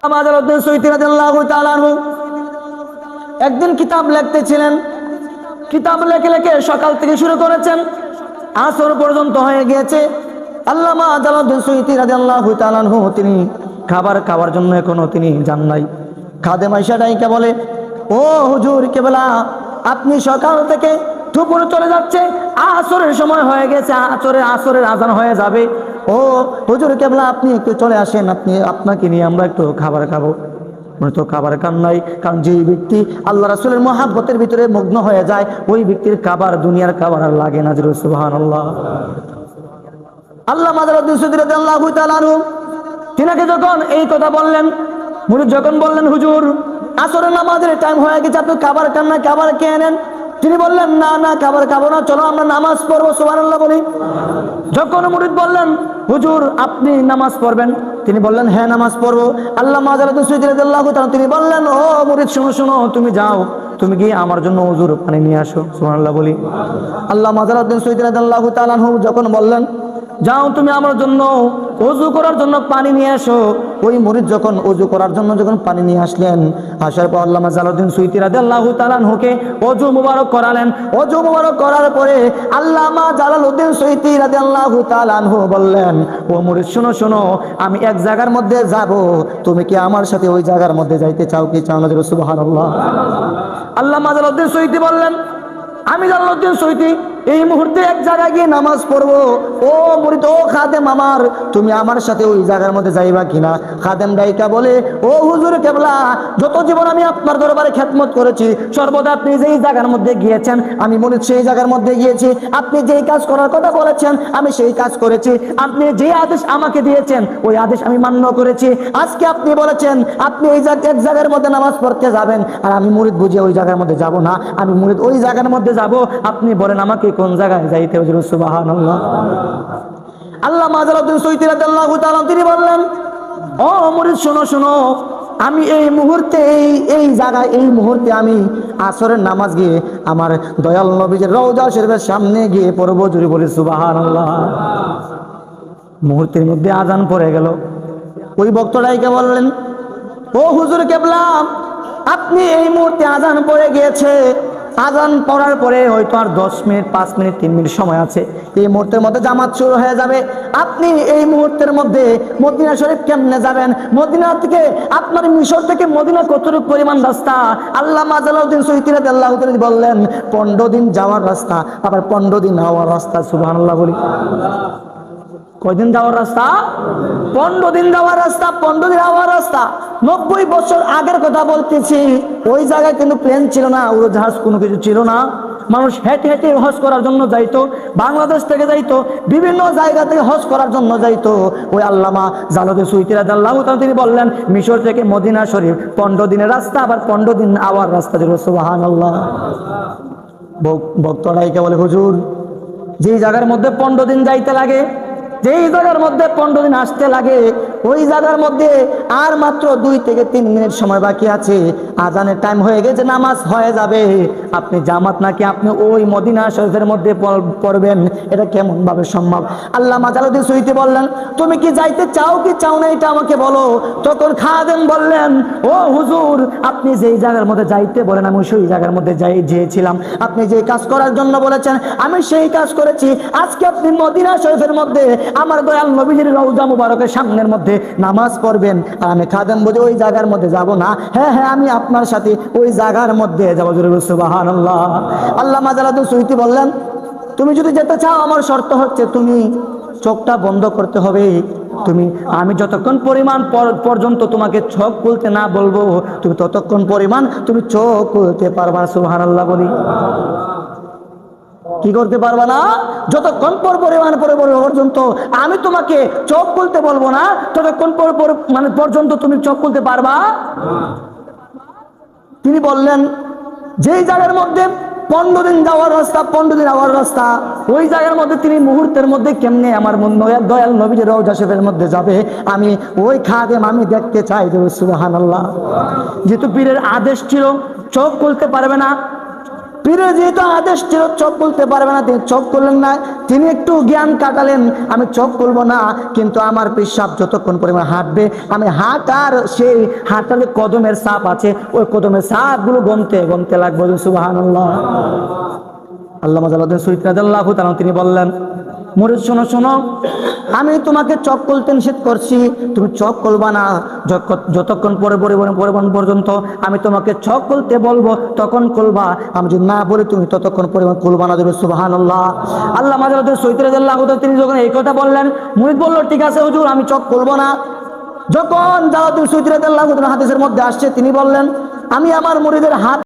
মাজারউদ্দিন Suyuti রাদিয়াল্লাহু তাআলা আনহু একদিন কিতাব লিখতেছিলেন। কিতাব লেখে লেখে সকাল থেকে শুরু করেছেন, আসর পর্যন্ত হয়ে গিয়েছে। আল্লামা জালালউদ্দিন সুয়ুতী রাদিয়াল্লাহু তাআলা আনহু তিনি খাবার খাওয়ার জন্য এখনো তিনি যান নাই। খাদেম আয়েশা ডাইকা বলে, ও হুজুর কেবলা, আপনি সকাল থেকে দুপুর চলে যাচ্ছে, আসরের সময় হয়ে গেছে, আসরের আজান হয়ে যাবে। ও হুজুর কেবলা, আপনি একটু চলে আসেন, আপনাকে নিয়ে আমরা একটু খাবার খাবো। তো খাবার খান নাই, কারণ যেই ব্যক্তি আল্লাহ রাসূলের মহাব্বতের ভিতরে মগ্ন হয়ে যায়, ওই ব্যক্তির খাবার দুনিয়ার খাবার আর লাগে না। সুবহানাল্লাহ। আল্লাহ মাজারউদ্দিন সুয়ুতী রাদিয়াল্লাহু তাআলা আনহু তিনাকে যখন এই কথা বললেন, মুরিদ যখন বললেন, হুজুর আসরের নামাজের টাইম হয়ে গেছে, আপনি খাবার খান না, খাবার খেয়ে নেন। তিনি বললেন, না না, খাবার খাবো না, চলো আমরা নামাজ পড়বো। সুবহানাল্লাহ বলি। যখন মুরিদ বললেন, হুজুর আপনি নামাজ পড়বেন, তিনি বললেন, হ্যাঁ নামাজ পড়বো। আল্লাহ মাজারউদ্দিন সুয়ুতী রাদিয়াল্লাহু তাআলা তিনি বললেন, ও মুরিদ শুনো শুনো, তুমি যাও, তুমি গিয়ে আমার জন্য ওযুর পানি নিয়ে আসো। সুবহানাল্লাহ বলি। আল্লাহ মাজারউদ্দিন সুয়ুতী রাদিয়াল্লাহু তাআলা আনহু যখন বললেন, যাও তুমি আমার জন্য ওযু করার জন্য পানি নিয়ে আসো, ওই মুরিদ যখন ওযু করার জন্য যখন পানি নিয়ে আসলেন, আসার পর আল্লামা জালালউদ্দিন সুয়ুতী রাদিয়াল্লাহু তাআলা আনহুকে ওযু মুবারক করালেন। ওযু মুবারক করার পরে আল্লামা জালালউদ্দিন সুয়ুতী রাদিয়াল্লাহু তাআলা আনহু বললেন, ও মুরিদ শোনো শোনো, আমি এক জায়গার মধ্যে যাব, তুমি কি আমার সাথে ওই জায়গার মধ্যে যাইতে চাও কি চাও না? সুবহানাল্লাহ। আল্লামা জালালউদ্দিন সুয়ুতী বললেন, আমি জালালউদ্দিন সুয়ুতী এই মুহূর্তে এক জায়গায় গিয়ে নামাজ পড়বো। ও মুরিদ, ও খাদেম আমার, তুমি আমার সাথে ওই জায়গার মধ্যে যাইবা কিনা? খাদেম ডাইকা বলে, ও হুজুর কেবলা, যত জীবন আমি আপনার দরবারে খেদমত করেছি, সর্বদা আপনি যেই জায়গার মধ্যে গিয়েছেন আমি মুরিদ সেই জায়গার মধ্যে গিয়েছি। আপনি যেই কাজ করার কথা বলেছেন আমি সেই কাজ করেছি। আপনি যে আদেশ আমাকে দিয়েছেন ওই আদেশ আমি মান্য করেছি। আজকে আপনি বলেছেন আপনি এই এক জায়গার মধ্যে নামাজ পড়তে যাবেন, আর আমি মুরিদ বুঝে ওই জায়গার মধ্যে যাব না, আমি মুরিদ ওই জায়গার মধ্যে যাব। আপনি বলেন আমাকে কোন জায়গায় যাইতে হবে? সুবহানাল্লাহ। আল্লাহ জালালউদ্দিন সুয়ুতী রাদিয়াল্লাহু তাআলা তিনি বললেন, ও মুরিদ শোনো শোনো, আমি এই মুহূর্তে এই জায়গায় এই মুহূর্তে আমি আসরের নামাজ গিয়ে আমার দয়াল নবীজির রওজা শরীফের সামনে গিয়ে পড়বো। জুড়ে বলি সুবহানাল্লাহ। মুহূর্তের মধ্যে আজান পড়ে গেল। ওই বক্তরাইকে বললেন, ও হুজুর কেবলা, আপনি এই মুহূর্তে আজান পড়ে গিয়েছে, আজান পড়ার পরে হয়তো আর 10 মিনিট 5 মিনিট 3 মিনিট সময় আছে, এই মুহূর্তের মধ্যে জামাত শুরু হয়ে যাবে। আপনি এই মুহূর্তের মধ্যে মদিনা শরীফ কেমনে যাবেন? মদিনা থেকে আপনার মিশর থেকে মদিনা কতটুকু পরিমাণ রাস্তা? আল্লামা জালালউদ্দিন সুয়ুতী রাদিয়াল্লাহু তাআলা বললেন, 15 দিন যাওয়ার রাস্তা, আবার 15 দিন আওয়ার রাস্তা। সুবহানাল্লাহ বলি। কয়দিন যাওয়ার রাস্তা? 15 দিন যাওয়ার রাস্তা, 15 দিন যাওয়ার রাস্তা। 90 বছর আগের কথা বলতেছি। ওই জায়গায় কিন্তু প্লেন ছিল না, উড়োজাহাজ কোনো কিছু ছিল না। মানুষ হেঁটে হেঁটে হজ করার জন্য যাইতো, বাংলাদেশ থেকে যাইতো, বিভিন্ন জায়গা থেকে হজ করার জন্য যাইতো। ওই আল্লামা জালালউদ্দিন সুয়ুতী রাদিয়াল্লাহু তাআলা তিনি বললেন, মিশর থেকে মদিনা শরীফ 15 দিনের রাস্তা, আবার 15 দিন আওয়ার রাস্তা। সুবহানাল্লাহ। ভক্তরাইকে বলে, হুজুর যেই জায়গার মধ্যে 15 দিন যাইতে লাগে, যেই জায়গার মধ্যে 15 দিন আসতে লাগে, ওই জায়গার মধ্যে আর মাত্র 2 থেকে 3 মিনিট সময় বাকি আছে, আজানের টাইম হয়ে গেছে, নামাজ হয়ে যাবে। আপনি জামাত নাকি আপনি ওই মদিনা শরীফের মধ্যে পড়বেন? এটা কেমন ভাবে সম্ভব? আল্লামা জালালউদ্দিন সুয়ুতী বললেন, তুমি কি যাইতে চাও কি চাও না এটা আমাকে বলো। তখন খাদেম বললেন, ও হুজুর, আপনি যেই জায়গার মধ্যে যাইতে বলেন আমি সেই জায়গার মধ্যে গিয়েছিলাম। আপনি যে কাজ করার জন্য বলেছেন আমি সেই কাজ করেছি। আজকে আপনি মদিনা শরীফের মধ্যে আমার দয়াল নবীজির রওজা মুবারকের সামনের মধ্যে নামাজ পড়বেন, আর আমি খাদেম বুঝে ওই জায়গার মধ্যে যাব না। হ্যাঁ হ্যাঁ, আমি আপনার সাথে ওই জায়গার মধ্যে যাব। সুবহানাল্লাহ। আল্লামা জালালউদ্দিন সুয়ুতী বললেন, তুমি যদি যেতে চাও আমার শর্ত হচ্ছে তুমি চোখটা বন্ধ করতে হবে। আমি যতক্ষণ পরিমাণ পর্যন্ত তোমাকে চোখ খুলতে না বলবো, তুমি ততক্ষণ পরিমাণ তুমি চোখ খুলতে পারবা। সুবহানাল্লাহ বলি। কি করতে পারবা না? যতক্ষণ পরিমাণ পর্যন্ত আমি তোমাকে চোখ খুলতে বলবো না, ততক্ষণ পর্যন্ত তুমি চোখ খুলতে পারবা। তিনি বললেন, যেই জায়গার মধ্যে 15 দিন যাওয়ার রাস্তা, 15 দিন আওয়ার রাস্তা, ওই জায়গার মধ্যে তিনি মুহূর্তের মধ্যে কেমনে আমার দয়াল নবীর রওজা শরীফের মধ্যে যাবে, আমি ওই খাদেম আমি দেখতে চাই। সুবহানাল্লাহ। যেহেতু পীরের আদেশ ছিল চোখ খুলতে পারবে না, পীরের যেহেতু আদেশ ছিল চোখ খুলতে পারবে না, তিনি চোখ খুললেন না। তিনি একটু জ্ঞান কাটালেন, আমি চোখ খুলবো না, কিন্তু আমার পেশাব যতক্ষণ পরিমাণ হাঁটবে, আমি হাঁটার সেই হাঁটার যে কদমের ছাপ আছে, ওই কদমের ছাপগুলো গমতে গমতে লাগবে। সুবহানাল্লাহ। আল্লামা জালালউদ্দিন সুয়ুতী রাদিয়াল্লাহু তাআলা তিনি বললেন, মুরিদ শোনো শোনো, আমি তোমাকে চোখ খুলতে নিষেধ করছি, তুমি চোখ খুলবা না যতক্ষণ পরিবহন পর্যন্ত আমি তোমাকে চোখ খুলতে বলবো তখন খুলবা, আমি যদি না বলি তুমি ততক্ষণ পরিমাণ খুলবা না। দেবে সুবহানাল্লাহ। আল্লামা জালালউদ্দিন সুয়ুতী রাদিয়াল্লাহু তাআলা তিনি যখন এই কথা বললেন, মুরিদ বলল, ঠিক আছে হুজুর, আমি চোখ খুলবো না। যখন জালালউদ্দিন সুয়ুতী রাদিয়াল্লাহু তাআলা হাদিসের মধ্যে আসছে, তিনি বললেন, আমি আমার মুরিদের হাত